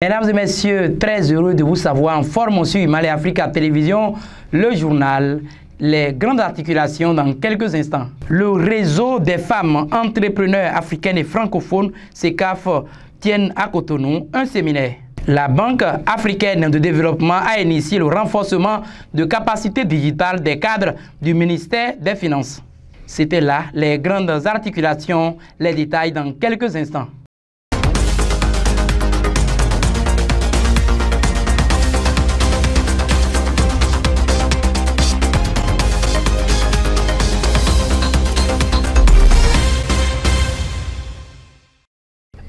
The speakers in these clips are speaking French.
Mesdames et messieurs, très heureux de vous savoir en forme sur Mali Africa Télévision, le journal, les grandes articulations dans quelques instants. Le réseau des femmes entrepreneurs africaines et francophones, CECAF, tiennent à Cotonou un séminaire. La Banque africaine de développement a initié le renforcement de capacités digitales des cadres du ministère des Finances. C'était là les grandes articulations, les détails dans quelques instants.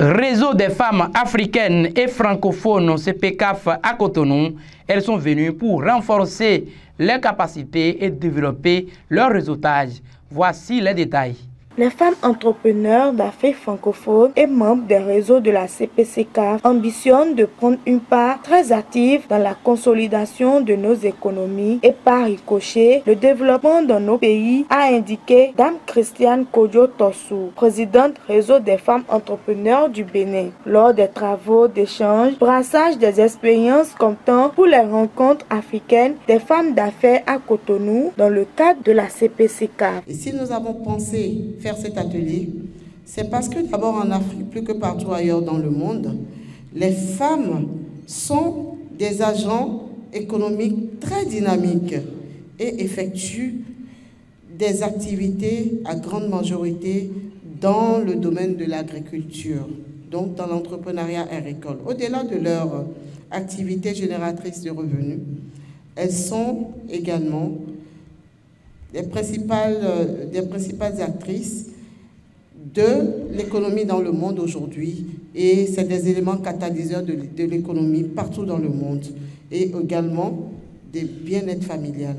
Réseau des femmes africaines et francophones CPCAF à Cotonou, elles sont venues pour renforcer leurs capacités et développer leur réseautage. Voici les détails. Les femmes entrepreneurs d'Afrique francophone et membres des réseaux de la CPCAF ambitionnent de prendre une part très active dans la consolidation de nos économies et par ricochet le développement dans nos pays, a indiqué Dame Christiane Kodjo Tossou, présidente réseau des femmes entrepreneurs du Bénin. Lors des travaux d'échange, brassage des expériences comptant pour les rencontres africaines des femmes d'affaires à Cotonou dans le cadre de la CPCAF. Et si nous avons pensé faire cet atelier, c'est parce que d'abord en Afrique, plus que partout ailleurs dans le monde, les femmes sont des agents économiques très dynamiques et effectuent des activités à grande majorité dans le domaine de l'agriculture, donc dans l'entrepreneuriat agricole. Au-delà de leur activité génératrice de revenus, elles sont également des principales actrices de l'économie dans le monde aujourd'hui, et c'est des éléments catalyseurs de l'économie partout dans le monde, et également des bien-être familial.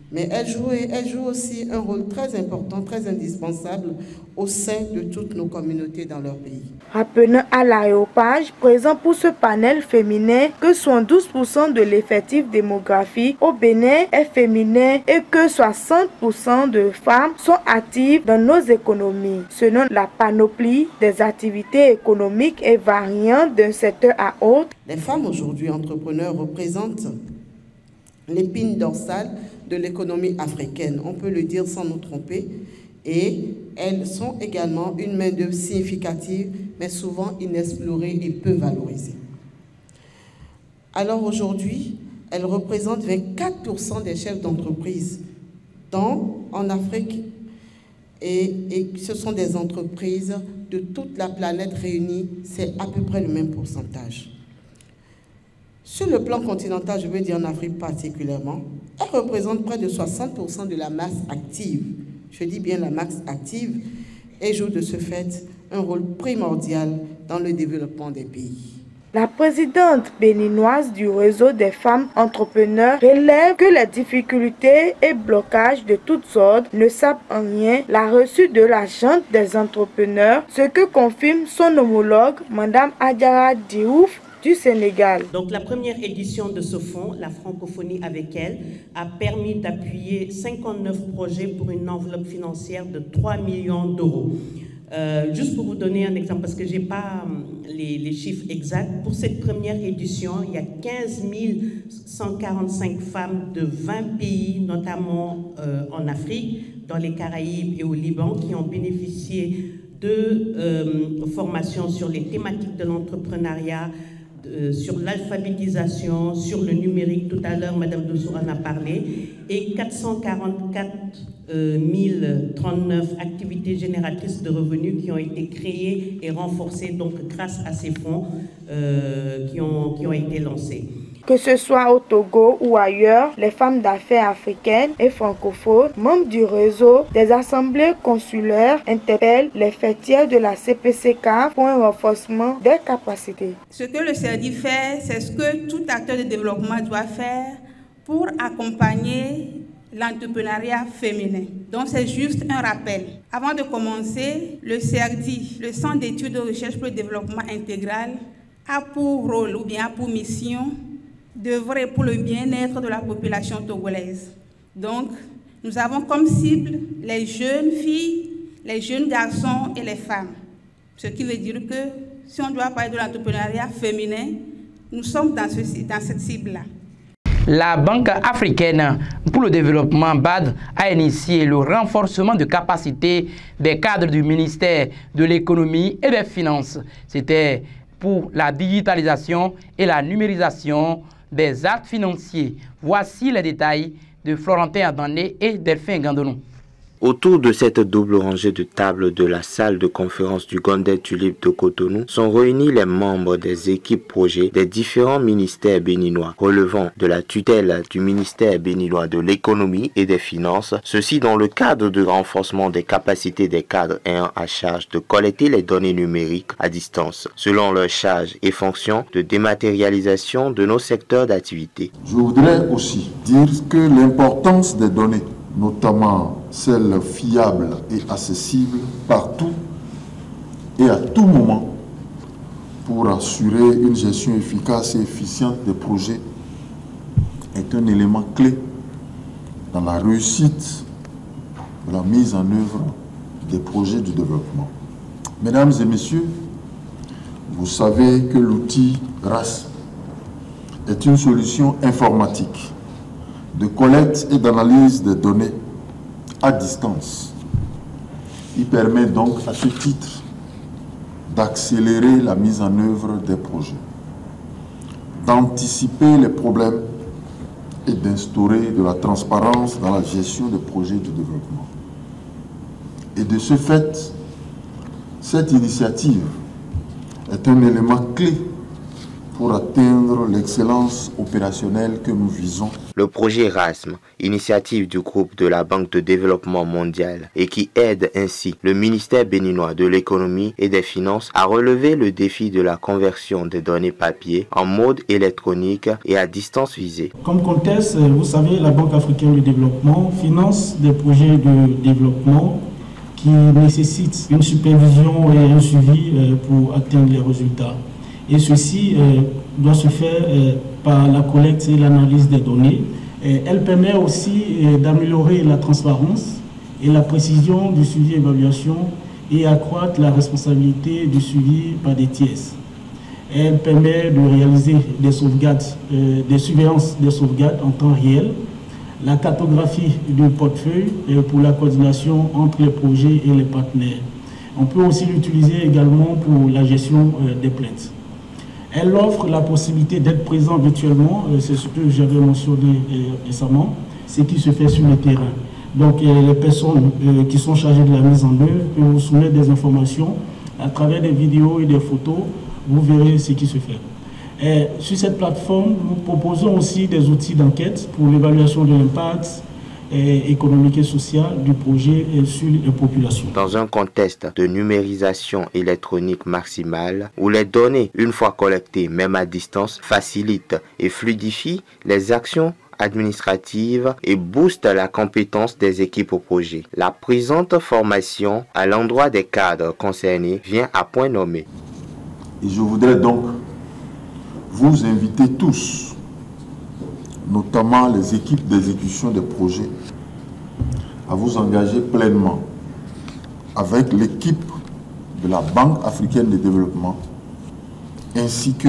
Mais elles jouent aussi un rôle très important, très indispensable au sein de toutes nos communautés dans leur pays. Rappelons à l'aréopage présent pour ce panel féminin que 72% de l'effectif démographique au Bénin est féminin et que 60% de femmes sont actives dans nos économies. Selon la panoplie des activités économiques et variant d'un secteur à autre, les femmes aujourd'hui entrepreneurs représentent l'épine dorsale de l'économie africaine, on peut le dire sans nous tromper, et elles sont également une main-d'œuvre significative, mais souvent inexplorée et peu valorisée. Alors aujourd'hui, elles représentent 24% des chefs d'entreprise en Afrique, et ce sont des entreprises de toute la planète réunie, c'est à peu près le même pourcentage. Sur le plan continental, je veux dire en Afrique particulièrement, elle représente près de 60% de la masse active. Je dis bien la masse active, et joue de ce fait un rôle primordial dans le développement des pays. La présidente béninoise du réseau des femmes entrepreneurs relève que les difficultés et blocages de toutes sortes ne sapent en rien la reçue de la junte des entrepreneurs, ce que confirme son homologue, Madame Adjara Diouf, du Sénégal. Donc la première édition de ce fonds, la francophonie avec elle, a permis d'appuyer 59 projets pour une enveloppe financière de 3 millions d'euros. Juste pour vous donner un exemple, parce que je n'ai pas les chiffres exacts, pour cette première édition, il y a 15 145 femmes de 20 pays, notamment en Afrique, dans les Caraïbes et au Liban, qui ont bénéficié de formations sur les thématiques de l'entrepreneuriat, sur l'alphabétisation, sur le numérique. Tout à l'heure, Madame Dossou en a parlé, et 444 039 activités génératrices de revenus qui ont été créées et renforcées donc grâce à ces fonds qui ont été lancés. Que ce soit au Togo ou ailleurs, les femmes d'affaires africaines et francophones, membres du réseau des assemblées consulaires, interpellent les fêtières de la CPCAF pour un renforcement des capacités. Ce que le CERDI fait, c'est ce que tout acteur de développement doit faire pour accompagner l'entrepreneuriat féminin. Donc c'est juste un rappel. Avant de commencer, le CERDI, le Centre d'études de recherche pour le développement intégral, a pour rôle ou bien a pour mission d'œuvrer pour le bien-être de la population togolaise. Donc, nous avons comme cible les jeunes filles, les jeunes garçons et les femmes. Ce qui veut dire que si on doit parler de l'entrepreneuriat féminin, nous sommes dans cette cible-là. La Banque africaine pour le développement BAD a initié le renforcement de capacités des cadres du ministère de l'économie et des finances. C'était pour la digitalisation et la numérisation des actes financiers. Voici les détails de Florentin Adandé et Delphine Gandonou. Autour de cette double rangée de tables de la salle de conférence du Golden Tulip de Cotonou sont réunis les membres des équipes projets des différents ministères béninois relevant de la tutelle du ministère béninois de l'économie et des finances, ceci dans le cadre du renforcement des capacités des cadres ayant à charge de collecter les données numériques à distance, selon leurs charges et fonctions de dématérialisation de nos secteurs d'activité. Je voudrais aussi dire que l'importance des données, notamment celles fiables et accessibles partout et à tout moment pour assurer une gestion efficace et efficiente des projets, est un élément clé dans la réussite de la mise en œuvre des projets du développement. Mesdames et messieurs, vous savez que l'outil RAS est une solution informatique de collecte et d'analyse des données à distance. Il permet donc à ce titre d'accélérer la mise en œuvre des projets, d'anticiper les problèmes et d'instaurer de la transparence dans la gestion des projets de développement. Et de ce fait, cette initiative est un élément clé pour atteindre l'excellence opérationnelle que nous visons. Le projet Erasme, initiative du groupe de la Banque de développement mondiale et qui aide ainsi le ministère béninois de l'économie et des finances à relever le défi de la conversion des données papier en mode électronique et à distance visée. Comme contexte, vous savez, la Banque africaine de développement finance des projets de développement qui nécessitent une supervision et un suivi pour atteindre les résultats. Et ceci doit se faire par la collecte et l'analyse des données. Elle permet aussi d'améliorer la transparence et la précision du suivi et évaluation et accroître la responsabilité du suivi par des tiers. Elle permet de réaliser des sauvegardes, des surveillances des sauvegardes en temps réel, la cartographie du portefeuille pour la coordination entre les projets et les partenaires. On peut aussi l'utiliser également pour la gestion des plaintes. Elle offre la possibilité d'être présent virtuellement, c'est ce que j'avais mentionné récemment, ce qui se fait sur le terrain. Donc les personnes qui sont chargées de la mise en œuvre peuvent vous soumettre des informations à travers des vidéos et des photos, vous verrez ce qui se fait. Et sur cette plateforme, nous proposons aussi des outils d'enquête pour l'évaluation de l'impact économique et social du projet sur les populations. Dans un contexte de numérisation électronique maximale, où les données, une fois collectées, même à distance, facilitent et fluidifient les actions administrative et booste la compétence des équipes au projet. La présente formation à l'endroit des cadres concernés vient à point nommé. Et je voudrais donc vous inviter tous, notamment les équipes d'exécution des projets, à vous engager pleinement avec l'équipe de la Banque africaine de développement ainsi que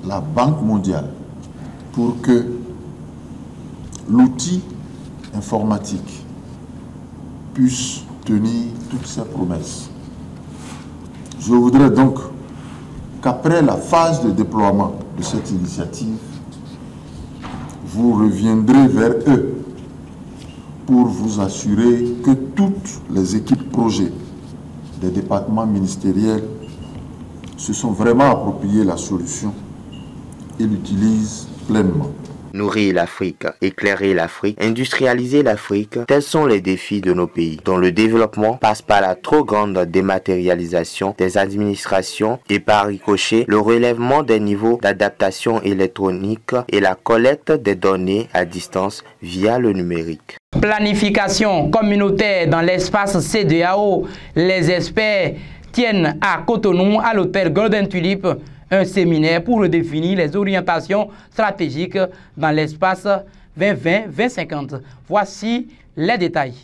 la Banque mondiale pour que l'outil informatique puisse tenir toutes ses promesses. Je voudrais donc qu'après la phase de déploiement de cette initiative, vous reviendrez vers eux pour vous assurer que toutes les équipes projets des départements ministériels se sont vraiment appropriées la solution et l'utilisent pleinement. Nourrir l'Afrique, éclairer l'Afrique, industrialiser l'Afrique, tels sont les défis de nos pays, dont le développement passe par la trop grande dématérialisation des administrations et par ricochet le relèvement des niveaux d'adaptation électronique et la collecte des données à distance via le numérique. Planification communautaire dans l'espace CEDEAO, les experts tiennent à Cotonou, à l'hôtel Golden Tulip, un séminaire pour redéfinir les orientations stratégiques dans l'espace 2020-2050. Voici les détails.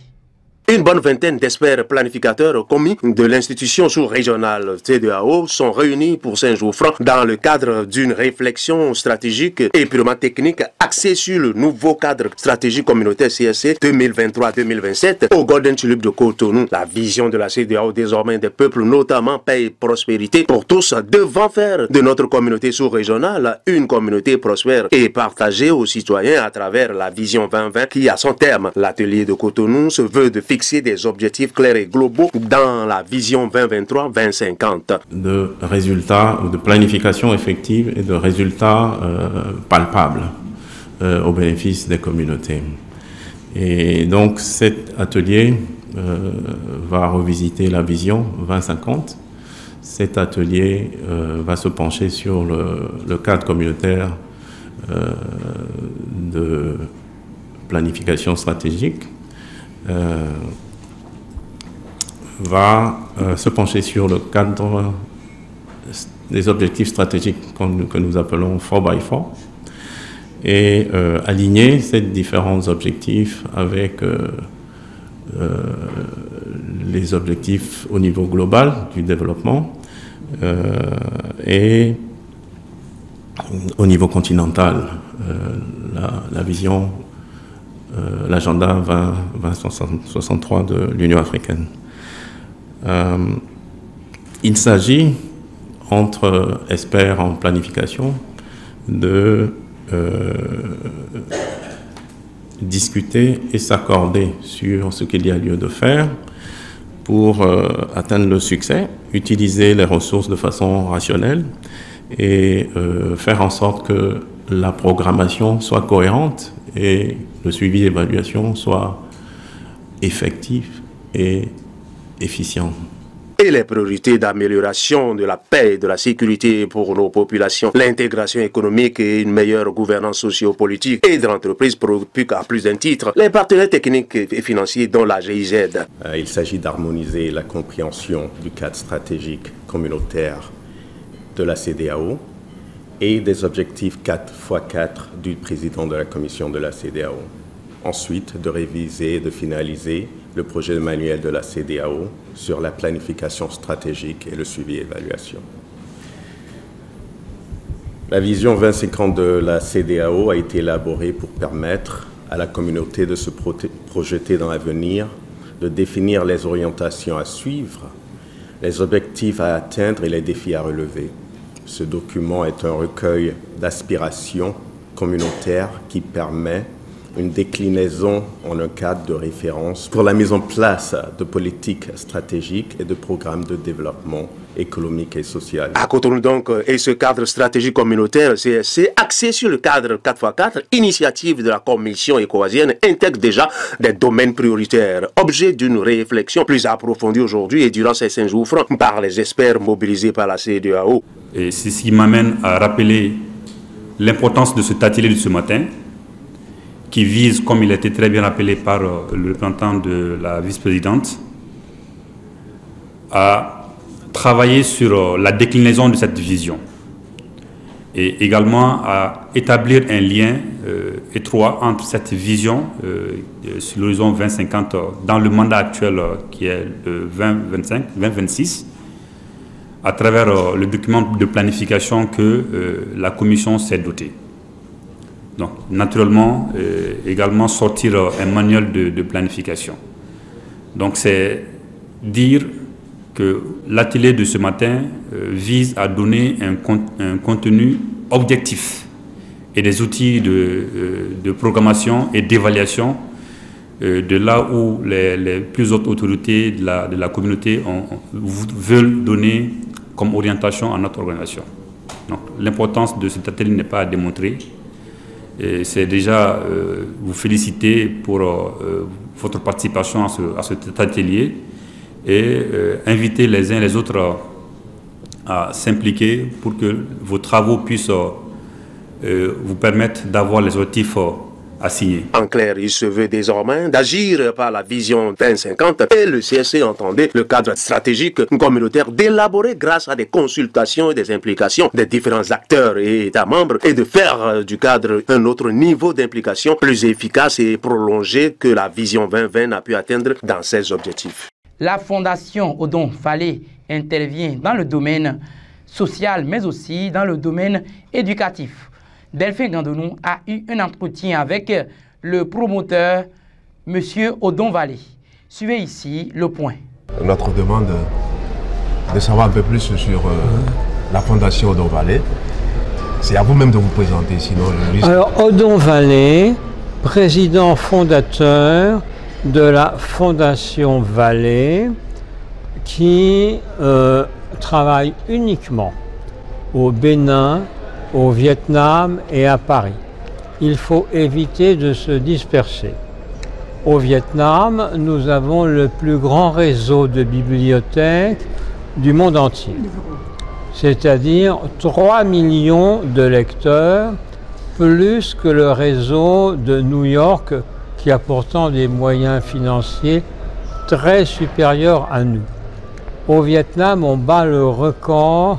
Une bonne vingtaine d'experts planificateurs commis de l'institution sous-régionale CEDEAO sont réunis pour 5 jours francs dans le cadre d'une réflexion stratégique et purement technique axée sur le nouveau cadre stratégique communautaire CSC 2023-2027 au Golden Tulip de Cotonou. La vision de la CEDEAO désormais des peuples, notamment paix et prospérité pour tous, devant faire de notre communauté sous-régionale une communauté prospère et partagée aux citoyens à travers la vision 2020 qui, à son terme, l'atelier de Cotonou se veut de fixer des objectifs clairs et globaux dans la vision 2023-2050. De résultats, de planification effective et de résultats palpables au bénéfice des communautés. Et donc cet atelier va revisiter la vision 2050. Cet atelier va se pencher sur le cadre communautaire de planification stratégique, va se pencher sur le cadre des objectifs stratégiques que nous appelons 4x4 et aligner ces différents objectifs avec les objectifs au niveau global du développement et au niveau continental, la vision, l'agenda 2063 de l'Union africaine. Il s'agit, entre experts en planification, de discuter et s'accorder sur ce qu'il y a lieu de faire pour atteindre le succès, utiliser les ressources de façon rationnelle et faire en sorte que la programmation soit cohérente et le suivi d'évaluation soit effectif et efficient. Et les priorités d'amélioration de la paix et de la sécurité pour nos populations, l'intégration économique et une meilleure gouvernance socio-politique et de l'entreprise préoccupent à plus d'un titre les partenaires techniques et financiers dont la GIZ. Il s'agit d'harmoniser la compréhension du cadre stratégique communautaire de la CEDEAO et des objectifs 4x4 du président de la commission de la CEDEAO. Ensuite, de réviser et de finaliser le projet de manuel de la CEDEAO sur la planification stratégique et le suivi et évaluation. La vision 2050 de la CEDEAO a été élaborée pour permettre à la communauté de se projeter dans l'avenir, de définir les orientations à suivre, les objectifs à atteindre et les défis à relever. Ce document est un recueil d'aspirations communautaires qui permet une déclinaison en un cadre de référence pour la mise en place de politiques stratégiques et de programmes de développement économique et social. À Cotonou donc, et ce cadre stratégique communautaire, c'est axé sur le cadre 4x4, initiative de la Commission écoasienne, intègre déjà des domaines prioritaires, objet d'une réflexion plus approfondie aujourd'hui et durant ces 5 jours francs par les experts mobilisés par la CEDEAO. Et c'est ce qui m'amène à rappeler l'importance de cet atelier de ce matin, qui vise, comme il a été très bien rappelé par le représentant de la vice-présidente, à travailler sur la déclinaison de cette vision et également à établir un lien étroit entre cette vision sur l'horizon 2050 dans le mandat actuel qui est le 2025-2026 à travers le document de planification que la Commission s'est dotée. Donc, naturellement, également sortir un manuel de planification. Donc, c'est dire que l'atelier de ce matin vise à donner un contenu objectif et des outils de programmation et d'évaluation de là où les plus hautes autorités de la communauté veulent donner comme orientation à notre organisation. Donc, l'importance de cet atelier n'est pas à démontrer. C'est déjà vous féliciter pour votre participation à cet atelier et inviter les uns et les autres à s'impliquer pour que vos travaux puissent vous permettre d'avoir les objectifs a signé. En clair, il se veut désormais d'agir par la vision 2050 et le CSC entendait le cadre stratégique communautaire d'élaborer grâce à des consultations et des implications des différents acteurs et États membres et de faire du cadre un autre niveau d'implication plus efficace et prolongé que la vision 2020 n'a pu atteindre dans ses objectifs. La Fondation Odon Vallée intervient dans le domaine social mais aussi dans le domaine éducatif. Delphine Gandonou a eu un entretien avec le promoteur, M. Odon Vallée. Suivez ici le point. Notre demande de savoir un peu plus sur la Fondation Odon Vallée. C'est à vous-même de vous présenter, sinon je risque... Alors, Odon Vallée, président fondateur de la Fondation Vallée, qui travaille uniquement au Bénin, au Vietnam et à Paris. Il faut éviter de se disperser. Au Vietnam, nous avons le plus grand réseau de bibliothèques du monde entier, c'est-à-dire 3 millions de lecteurs, plus que le réseau de New York, qui a pourtant des moyens financiers très supérieurs à nous. Au Vietnam, on bat le record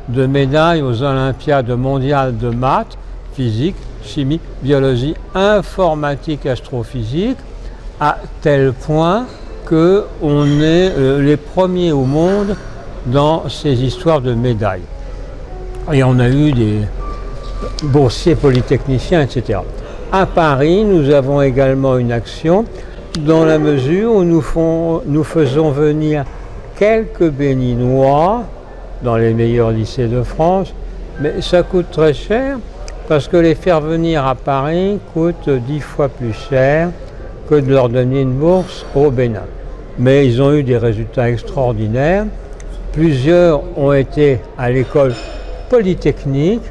de médailles aux Olympiades mondiales de maths, physique, chimie, biologie, informatique, astrophysique, à tel point qu'on est les premiers au monde dans ces histoires de médailles. Et on a eu des boursiers polytechniciens, etc. À Paris, nous avons également une action dans la mesure où nous faisons venir quelques Béninois dans les meilleurs lycées de France, mais ça coûte très cher parce que les faire venir à Paris coûte 10 fois plus cher que de leur donner une bourse au Bénin. Mais ils ont eu des résultats extraordinaires. Plusieurs ont été à l'école polytechnique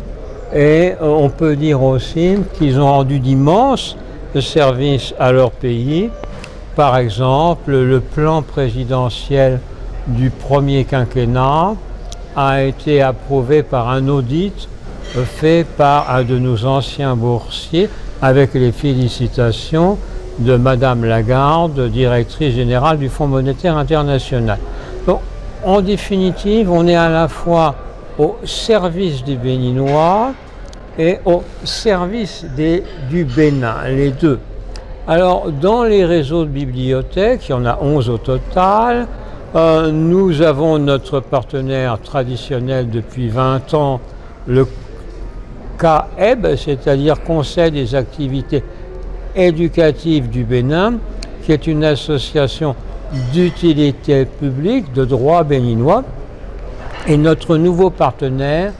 et on peut dire aussi qu'ils ont rendu d'immenses services à leur pays. Par exemple, le plan présidentiel du premier quinquennat a été approuvé par un audit fait par un de nos anciens boursiers avec les félicitations de Madame Lagarde, directrice générale du Fonds monétaire international. Donc, en définitive, on est à la fois au service des Béninois et au service du Bénin, les deux. Alors, dans les réseaux de bibliothèques, il y en a 11 au total. Nous avons notre partenaire traditionnel depuis 20 ans, le CAEB, c'est-à-dire Conseil des activités éducatives du Bénin, qui est une association d'utilité publique de droit béninois. Et notre nouveau partenaire,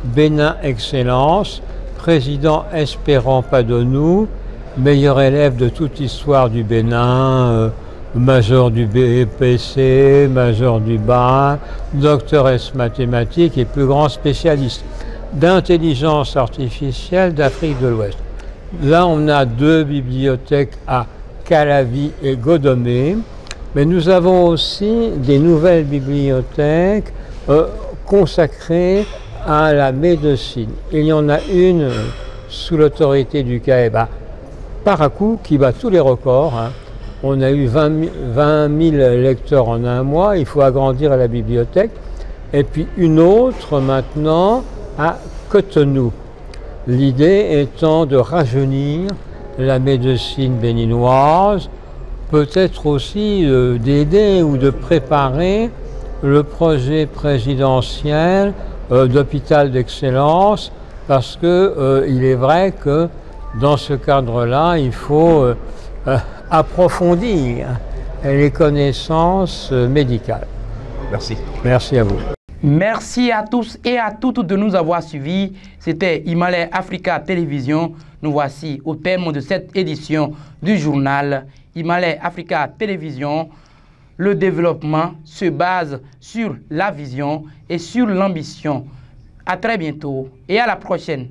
Bénin Excellence, président Espérant Padonou, meilleur élève de toute l'histoire du Bénin, major du BPC, major du BAC, docteur en mathématiques et plus grand spécialiste d'intelligence artificielle d'Afrique de l'Ouest. Là, on a 2 bibliothèques à Calavi et Godomé, mais nous avons aussi des nouvelles bibliothèques consacrées à la médecine. Il y en a une sous l'autorité du CAEB à Parakou qui bat tous les records. On a eu 20 000 lecteurs en un mois, il faut agrandir la bibliothèque. Et puis une autre maintenant à Cotonou. L'idée étant de rajeunir la médecine béninoise, peut-être aussi d'aider ou de préparer le projet présidentiel d'hôpital d'excellence, parce qu'il est vrai que dans ce cadre-là, il faut approfondir les connaissances médicales. Merci. Merci à vous. Merci à tous et à toutes de nous avoir suivis. C'était Himalaya Africa Télévision. Nous voici au terme de cette édition du journal Himalaya Africa Télévision. Le développement se base sur la vision et sur l'ambition. À très bientôt et à la prochaine.